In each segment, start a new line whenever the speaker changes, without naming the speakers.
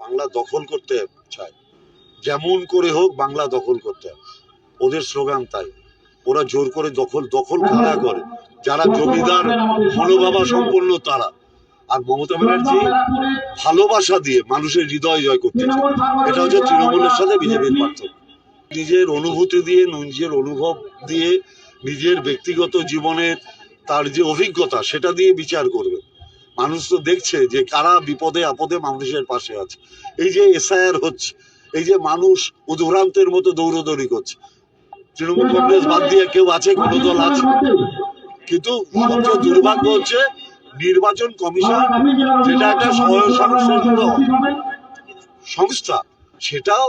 বাংলা দখল করতে চায়, যেমন করে হোক বাংলা দখল করতে হবে, ওদের স্লোগান তাই। ওরা জোর করে দখল কারা করে? যারা জমিদার মনোভাবা সম্পন্ন তারা। আর মমতা ব্যানার্জি ভালোবাসা দিয়ে মানুষের হৃদয় জয় করতে চায়। এটা হচ্ছে তৃণমূলের সাথে বিজেপির পার্থক্য। নিজের অনুভূতি দিয়ে, নিজের অনুভব দিয়ে, নিজের ব্যক্তিগত জীবনের তার যে অভিজ্ঞতা সেটা দিয়ে বিচার করবে। মানুষ তো দেখছে যে কারা বিপদে আপদে মানুষের পাশে আছে। এই যে এসআইআর হচ্ছে, এই যে মানুষ উদ্ভ্রান্তের মতো দৌড়দৌড়ি করছে, তৃণমূল কংগ্রেস বাদ দিয়ে কেউ আছে, কোনো দল আছে? কিন্তু সবচেয়ে দুর্ভাগ্য হচ্ছে নির্বাচন কমিশন, যেটা একটা স্বয়ংসংশ্লিষ্ট সংস্থা, সেটাও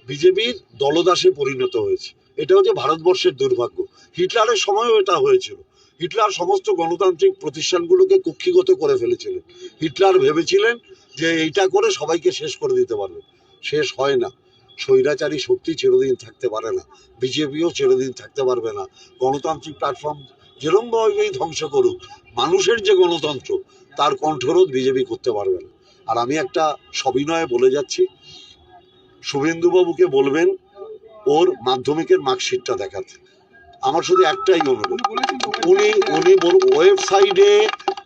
বিজেপির দলদাসে পরিণত হয়েছে। এটা হচ্ছে ভারতবর্ষের দুর্ভাগ্য। হিটলারের সময়ও এটা হয়েছিল। হিটলার সমস্ত গণতান্ত্রিক প্রতিষ্ঠানগুলোকে কক্ষিগত করে ফেলেছিলেন। হিটলার ভেবেছিলেন যে এইটা করে সবাইকে শেষ করে দিতে পারবে। শেষ হয় না। স্বৈরাচারী শক্তি চিরদিন থাকতে পারে না, বিজেপিও চিরদিন থাকতে পারবে না। গণতান্ত্রিক প্ল্যাটফর্ম যেরমভাবেই ধ্বংস করুক, মানুষের যে গণতন্ত্র তার কণ্ঠরোধ বিজেপি করতে পারবে না। আর আমি একটা সবিনয়ে বলে যাচ্ছি, শুভেন্দুবাবুকে বলবেন ওর মাধ্যমিকের মার্কশিটটা দেখাতে। আমার শুধু একটাই অনুরোধ, উনি ওয়েবসাইটে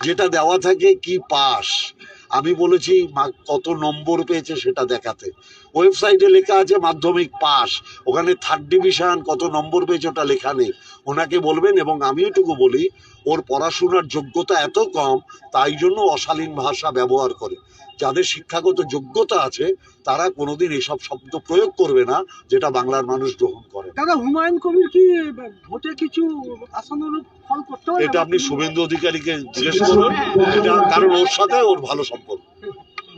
যেটা দেওয়া থাকে কি পাস, আমি বলেছি কত নম্বর পেয়েছে সেটা দেখাতে। ওয়েবসাইটে লেখা আছে মাধ্যমিক পাস, ওখানে 3rd ডিভিশন কত নম্বর পেয়েছে ওটা লেখা নেই। ওনাকে বলবেন। এবং আমি এটুকু বলি, ওর পড়াশোনার যোগ্যতা এত কম, তাই জন্য অশালীন ভাষা ব্যবহার করে। যাদের শিক্ষাগত যোগ্যতা আছে তারা কোনোদিন এসব শব্দ প্রয়োগ করবে না, যেটা বাংলার মানুষ গ্রহণ করে।
দাদা, হুমায়ুন কবির কি ভোটে কিছু আশানুরূপ ফল করতে পারে?
এটা আপনি শুভেন্দু অধিকারীকে জিজ্ঞেস করুন, এটা কারণ ওর সাথে ওর ভালো সম্পর্ক।